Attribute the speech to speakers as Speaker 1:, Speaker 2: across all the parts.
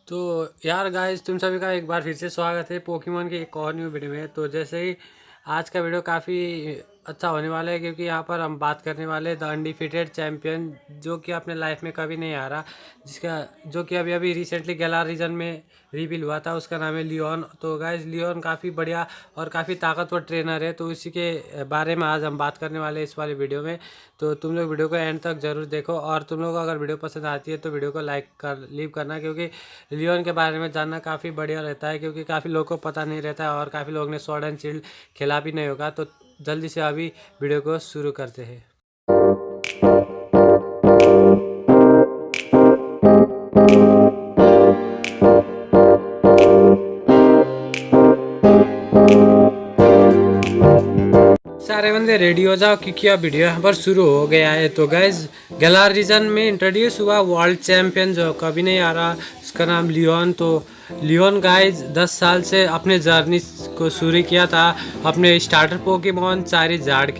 Speaker 1: तो यार गाइस, तुम सभी का एक बार फिर से स्वागत है पोकेमॉन के एक और न्यू वीडियो में। तो जैसे ही आज का वीडियो काफ़ी अच्छा होने वाला है, क्योंकि यहाँ पर हम बात करने वाले द अनडिफिटेड चैम्पियन, जो कि अपने लाइफ में कभी नहीं हारा, जिसका जो कि अभी अभी रिसेंटली गैलार रीजन में रिवील हुआ था। उसका नाम है लियोन। तो गाइस, लियोन काफ़ी बढ़िया और काफ़ी ताकतवर ट्रेनर है, तो उसी के बारे में आज हम बात करने वाले हैं इस वाले वीडियो में। तो तुम लोग वीडियो को एंड तक जरूर देखो, और तुम लोग को अगर वीडियो पसंद आती है तो वीडियो को लाइक कर लीव करना, क्योंकि लियोन के बारे में जानना काफ़ी बढ़िया रहता है, क्योंकि काफ़ी लोगों को पता नहीं रहता है और काफ़ी लोगों ने स्वॉर्ड एंड शील्ड खेला भी नहीं होगा। तो जल्दी से अभी वीडियो को शुरू करते हैं। सारे बंदे रेडी हो जाओ, क्योंकि अब वीडियो यहाँ पर शुरू हो गया है। तो गैस, गैलार रीजन में इंट्रोड्यूस हुआ वर्ल्ड चैंपियन जो कभी नहीं आ रहा, उसका नाम लियोन। तो लियोन गाइज 10 साल से अपने जर्नी को शुरू किया था अपने स्टार्टर पोकेमॉन चारिज़ार्ड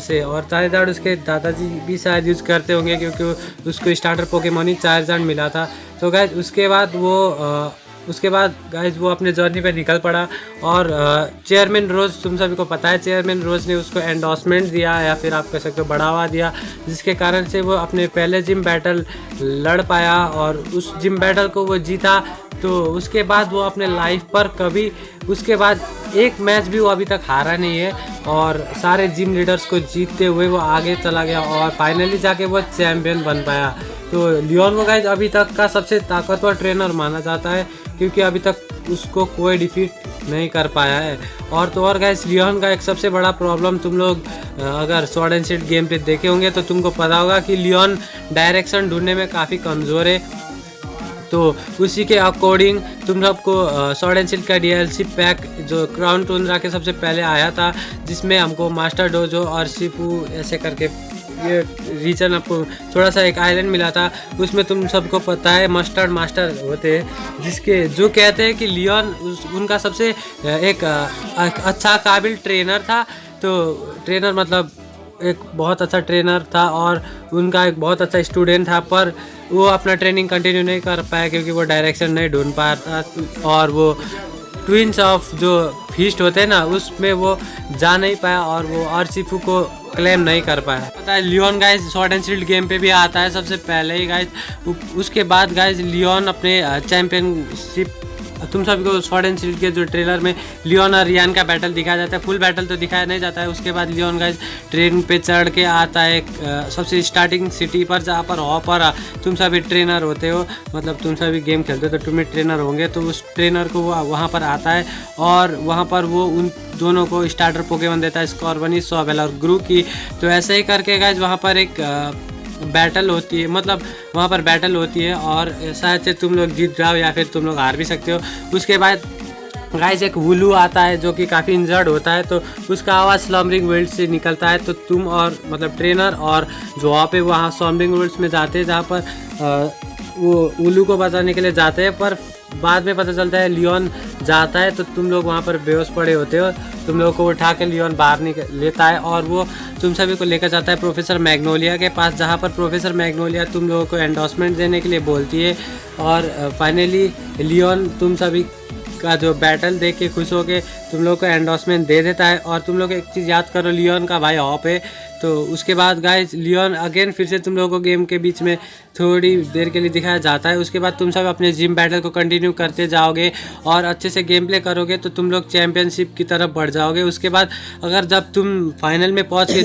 Speaker 1: से, और चारिज़ार्ड उसके दादाजी भी शायद यूज़ करते होंगे, क्योंकि उसको स्टार्टर पोकेमॉन ही चारिज़ार्ड मिला था। तो गाइज उसके बाद गाइज वो अपने जर्नी पे निकल पड़ा, और चेयरमैन रोज़, तुम सभी को पता है, चेयरमैन रोज़ ने उसको एंडोर्समेंट दिया, या फिर आप कह सकते हो बढ़ावा दिया, जिसके कारण से वो अपने पहले जिम बैटल लड़ पाया और उस जिम बैटल को वो जीता। तो उसके बाद वो अपने लाइफ पर कभी उसके बाद एक मैच भी वो अभी तक हारा नहीं है, और सारे जिम लीडर्स को जीतते हुए वो आगे चला गया, और फाइनली जाके वो चैम्पियन बन पाया। तो लियोन को गाइज अभी तक का सबसे ताकतवर ट्रेनर माना जाता है, क्योंकि अभी तक उसको कोई डिफीट नहीं कर पाया है। और तो और गाइस, लियोन का एक सबसे बड़ा प्रॉब्लम, तुम लोग अगर स्वॉर्ड एंड शील्ड गेम पे देखे होंगे तो तुमको पता होगा कि लियोन डायरेक्शन ढूंढने में काफ़ी कमज़ोर है। तो उसी के अकॉर्डिंग तुम सबको स्वॉर्ड एंड शील्ड का DLC पैक जो क्राउन टुंड्रा के सबसे पहले आया था, जिसमें हमको मास्टर डोजो और शिपू ऐसे करके ये रीजन आपको थोड़ा सा एक आइलैंड मिला था। उसमें तुम सबको पता है मस्टर्ड मास्टर होते हैं, जिसके जो कहते हैं कि लियोन उनका सबसे एक अच्छा काबिल ट्रेनर था। तो ट्रेनर मतलब एक बहुत अच्छा ट्रेनर था, और उनका एक बहुत अच्छा स्टूडेंट था, पर वो अपना ट्रेनिंग कंटिन्यू नहीं कर पाया, क्योंकि वो डायरेक्शन नहीं ढूंढ पाया था, और वो ट्विंस ऑफ जो फीस्ट होते हैं ना, उसमें वो जा नहीं पाया, और वो आरसीफू को क्लेम नहीं कर पाया। पता है, Leon guys sword and shield game पे भी आता है सबसे पहले ही गाइज। उसके बाद गाइज लियोन अपने चैंपियनशिप, तुम सभी को स्वॉर्ड एंड शील्ड के जो ट्रेलर में लियोन और रियान का बैटल दिखाया जाता है, फुल बैटल तो दिखाया नहीं जाता है। उसके बाद लियोन गाइज ट्रेन पे चढ़ के आता है सबसे स्टार्टिंग सिटी पर, जहाँ पर हॉपर तुम सभी ट्रेनर होते हो, मतलब तुम सभी गेम खेलते हो तो तुम ट्रेनर होंगे। तो उस ट्रेनर को वो वहाँ पर आता है, और वहाँ पर वो उन दोनों को स्टार्टर पोकेमॉन देता है, स्कॉर्बनी, सोबेल और ग्रू की। तो ऐसे ही करके गाइज वहाँ पर एक बैटल होती है, मतलब वहाँ पर बैटल होती है, और शायद से तुम लोग जीत जाओ या फिर तुम लोग हार भी सकते हो। उसके बाद गाइस एक वुलू आता है जो कि काफ़ी इंजर्ड होता है, तो उसका आवाज़ स्लम्बरिंग वर्ल्ड से निकलता है। तो तुम और मतलब ट्रेनर और जो वहाँ पे वहाँ स्लम्बरिंग वर्ल्ड्स में जाते हैं, जहाँ पर वो वुलू को बचाने के लिए जाते हैं, पर बाद में पता चलता है लियोन जाता है, तो तुम लोग वहाँ पर बेहोश पड़े होते हो। तुम लोगों को उठा के लियोन बाहर लेता है, और वो तुम सभी को लेकर जाता है प्रोफेसर मैग्नोलिया के पास, जहाँ पर प्रोफेसर मैग्नोलिया तुम लोगों को एंडोर्समेंट देने के लिए बोलती है। और फाइनली लियोन तुम सभी का जो बैटल देख के खुश होके तुम लोग को एंडोर्समेंट दे देता है। और तुम लोग एक चीज़ याद करो, लियोन का भाई हॉप है। तो उसके बाद गाइस लियोन अगेन फिर से तुम लोगों को गेम के बीच में थोड़ी देर के लिए दिखाया जाता है। उसके बाद तुम सब अपने जिम बैटल को कंटिन्यू करते जाओगे, और अच्छे से गेम प्ले करोगे तो तुम लोग चैम्पियनशिप की तरफ बढ़ जाओगे। उसके बाद अगर जब तुम फाइनल में पहुँच के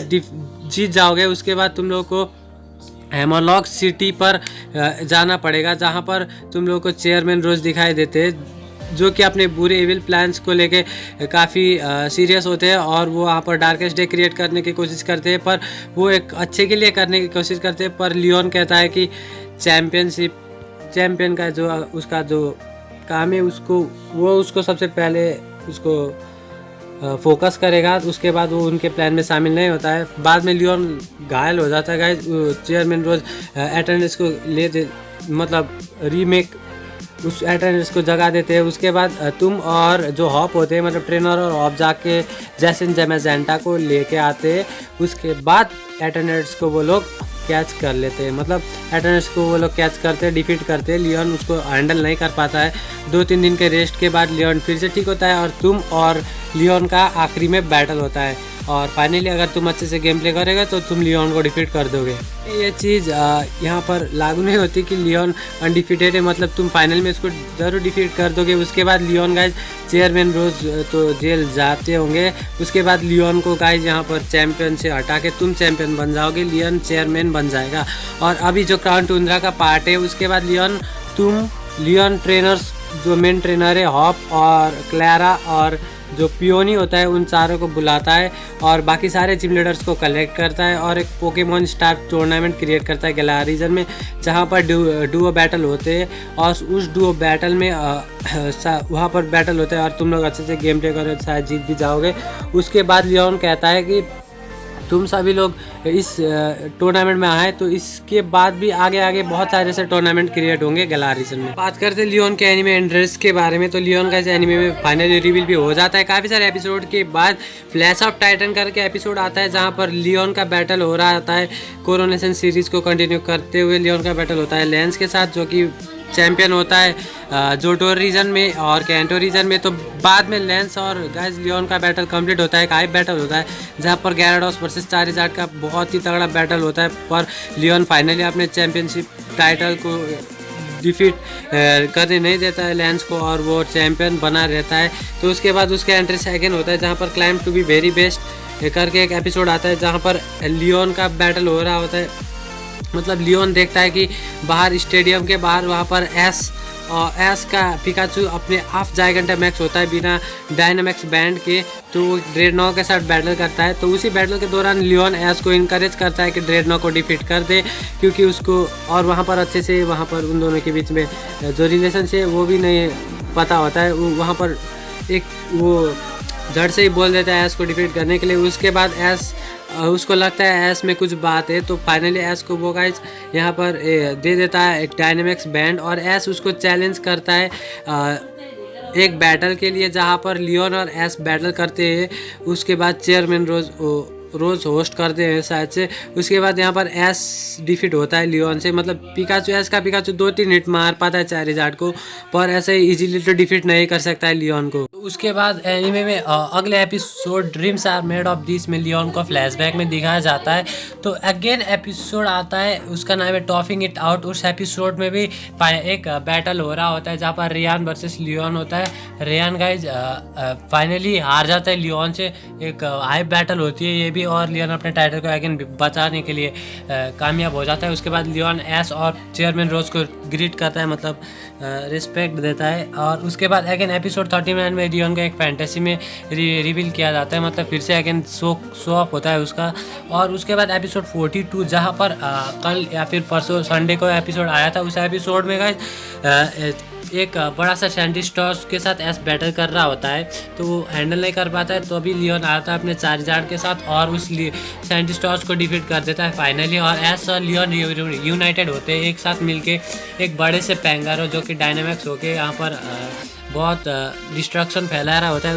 Speaker 1: जीत जाओगे, उसके बाद तुम लोग को हैमरलॉक सिटी पर जाना पड़ेगा, जहाँ पर तुम लोग को चेयरमैन रोज दिखाई देते हैं, जो कि अपने बुरे एविल प्लान्स को लेके काफ़ी सीरियस होते हैं, और वो वहाँ पर डार्केस्ट डे क्रिएट करने की कोशिश करते हैं, पर वो एक अच्छे के लिए करने की कोशिश करते हैं। पर लियोन कहता है कि चैम्पियन का जो उसका जो काम है, उसको सबसे पहले उसको फोकस करेगा। उसके बाद वो उनके प्लान में शामिल नहीं होता है। बाद में लियोन घायल हो जाता है गाइस, चेयरमैन रोज एटेंडेंस को मतलब रीमेक उस एटेंडेंस को जगा देते हैं। उसके बाद तुम और जो हॉप होते हैं, मतलब ट्रेनर और हॉप जाके जैसन जैमेजेंटा को लेके आते हैं। उसके बाद एटेंडेंस को वो लोग कैच कर लेते हैं, मतलब एटर्नस को वो लोग कैच करते हैं, डिफीट करते हैं। लियोन उसको हैंडल नहीं कर पाता है। 2-3 दिन के रेस्ट के बाद लियोन फिर से ठीक होता है और तुम और लियोन का आखिरी में बैटल होता है और फाइनली अगर तुम अच्छे से गेम प्ले करेगा तो तुम लियोन को डिफीट कर दोगे। ये चीज़ यहाँ पर लागू नहीं होती कि लियोन अनडिफीटेड है, मतलब तुम फाइनल में इसको ज़रूर डिफीट कर दोगे। उसके बाद लियोन गाइज चेयरमैन रोज तो जेल जाते होंगे। उसके बाद लियोन को गाइज यहाँ पर चैंपियन से हटा के तुम चैंपियन बन जाओगे, लियोन चेयरमैन बन जाएगा। और अभी जो क्राउन टुंड्रा का पार्ट है उसके बाद लियोन ट्रेनर्स जो मेन ट्रेनर है हॉप और क्लैरा और जो पियोनी होता है उन चारों को बुलाता है और बाकी सारे जिम लीडर्स को कलेक्ट करता है और एक पोकेमॉन स्टार टूर्नामेंट क्रिएट करता है गैलारा रीजन में, जहाँ पर डुओ बैटल होते हैं और उस डुओ बैटल में वहाँ पर बैटल होता है और तुम लोग अच्छे से गेम प्ले करो शायद जीत भी जाओगे। उसके बाद लियोन कहता है कि तुम सभी लोग इस टूर्नामेंट में आए तो इसके बाद भी आगे बहुत सारे ऐसे टूर्नामेंट क्रिएट होंगे गैलारा रीजन में। बात करते हैं लियोन के एनिमे एंड्रेस के बारे में, तो लियोन का इस एनिमे में फाइनली रिवील भी हो जाता है। काफ़ी सारे एपिसोड के बाद फ्लैश ऑफ टाइटन करके एपिसोड आता है जहाँ पर लियोन का बैटल हो रहा होता है। कोरोनेशन सीरीज़ को कंटिन्यू करते हुए लियोन का बैटल होता है लेंस के साथ, जो कि चैंपियन होता है जोटोर रीजन में और कैंटो रीजन में। तो बाद में लेंस और गाइस लियोन का बैटल कंप्लीट होता है, एक हाइप बैटल होता है जहाँ पर गैराडोस वर्सेस चारिज़ार्ड का बहुत ही तगड़ा बैटल होता है, पर लियोन फाइनली अपने चैंपियनशिप टाइटल को डिफीट करने नहीं देता है लेंस को और वो चैंपियन बना रहता है। तो उसके बाद उसका एंट्री सेकेंड होता है जहाँ पर claim to be very best करके एक एपिसोड आता है जहाँ पर लियोन का बैटल हो रहा होता है। मतलब लियोन देखता है कि बाहर स्टेडियम के बाहर वहाँ पर एस का पिकाचू अपने हाफ जाइगेंटामैक्स होता है बिना डायनामैक्स बैंड के, तो वो ड्रेडनॉक के साथ बैटल करता है। तो उसी बैटल के दौरान लियोन एस को इनकरेज करता है कि ड्रेडनॉक को डिफीट कर दे, क्योंकि उसको और वहाँ पर अच्छे से वहाँ पर उन दोनों के बीच में जो रिलेशन है वो भी नहीं पता होता है। वहाँ पर एक वो झट से ही बोल देता है एस को डिफीट करने के लिए। उसके बाद एस उसको लगता है एस में कुछ बात है, तो फाइनली एस को वो गाइज यहाँ पर दे देता है एक डायनामिक्स बैंड और एस उसको चैलेंज करता है एक बैटल के लिए जहाँ पर लियोन और एस बैटल करते हैं। उसके बाद चेयरमैन रोज़ होस्ट करते हैं शायद से। उसके बाद यहाँ पर एस डिफीट होता है लियोन से, मतलब एस का पिकाचू 2-3 हिट मार पाता है चारिज़ार्ड को, पर ऐसे इजीली तो डिफीट नहीं कर सकता है लियोन को। उसके बाद एनीमे में अगले episode dreams are made of this में लियोन को फ्लैशबैक में दिखाया जाता है। तो अगेन एपिसोड आता है, उसका नाम है टॉफिंग इट आउट। उस एपिसोड में भी एक बैटल हो रहा होता है जहाँ पर रेयान वर्सेस लियोन होता है। रेयान गाइज फाइनली हार जाता है लियोन से, एक हाई बैटल होती है ये भी, और लियोन अपने टाइटल को अगेन बचाने के लिए कामयाब हो जाता है। उसके बाद लियोन एस और चेयरमैन रोज को ग्रीट करता है, मतलब रिस्पेक्ट देता है। और उसके बाद अगेन एपिसोड 39 में लियोन को एक फैंटेसी में रिवील किया जाता है, मतलब फिर से अगेन शो ऑफ होता है उसका। और उसके बाद एपिसोड 42 जहाँ पर कल या फिर परसों संडे को एपिसोड आया था, उस एपिसोड में गाइस एक बड़ा सा सैंटिस्टॉस के साथ एस बैटल कर रहा होता है, तो वो हैंडल नहीं कर पाता है। तो अभी लियोन आता है अपने चारिज़ार्ड के साथ और उस सैंटिस्टॉस को डिफीट कर देता है फाइनली, और एस और लियोन यूनाइटेड होते हैं एक साथ मिलके एक बड़े से पैंगारो जो कि डायनामिक्स होके यहाँ पर बहुत डिस्ट्रक्शन फैला रहा होता है,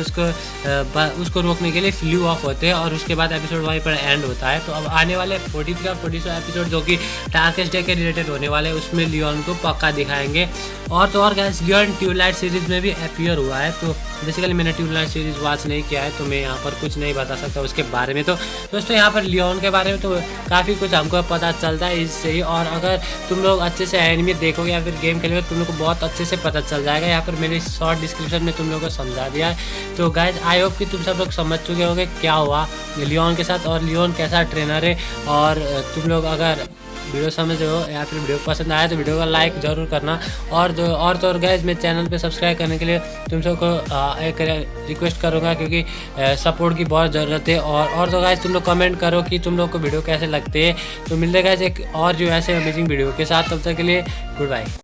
Speaker 1: उसको रोकने के लिए फ्लू ऑफ होते हैं। और उसके बाद एपिसोड वहीं पर एंड होता है। तो अब आने वाले 43 और 44 एपिसोड जो कि डार्केस्ट डे के रिलेटेड होने वाले हैं, उसमें लियोन को पक्का दिखाएंगे। और तो और गाइस लियोन ट्यूबलाइट सीरीज़ में भी अपीयर हुआ है, तो बेसिकली मैंने ट्यूबलाइट सीरीज़ वॉच नहीं किया है तो मैं यहाँ पर कुछ नहीं बता सकता उसके बारे में। तो दोस्तों यहाँ पर लियोन के बारे में तो काफ़ी कुछ हमको पता चलता है इससे ही, और अगर तुम लोग अच्छे से एनिमे देखोगे या फिर गेम खेलोगे तुम लोग को बहुत अच्छे से पता चल जाएगा। यहाँ पर मेरे शॉर्ट डिस्क्रिप्शन में तुम लोगों को समझा दिया है। तो गाइज आई होप कि तुम सब लोग समझ चुके होंगे क्या हुआ लियोन के साथ और लियोन कैसा ट्रेनर है। और तुम लोग अगर वीडियो समझ रहे हो या फिर वीडियो पसंद आया तो वीडियो को लाइक ज़रूर करना। और तो और गाइज मैं चैनल पे सब्सक्राइब करने के लिए तुम सबको एक रिक्वेस्ट करूँगा, क्योंकि सपोर्ट की बहुत ज़रूरत है। और तो गाइज तुम लोग कमेंट करो कि तुम लोग को वीडियो कैसे लगते हैं। तो मिलते गाइज एक और जो ऐसे अमेजिंग वीडियो के साथ, तब तक के लिए गुड बाय।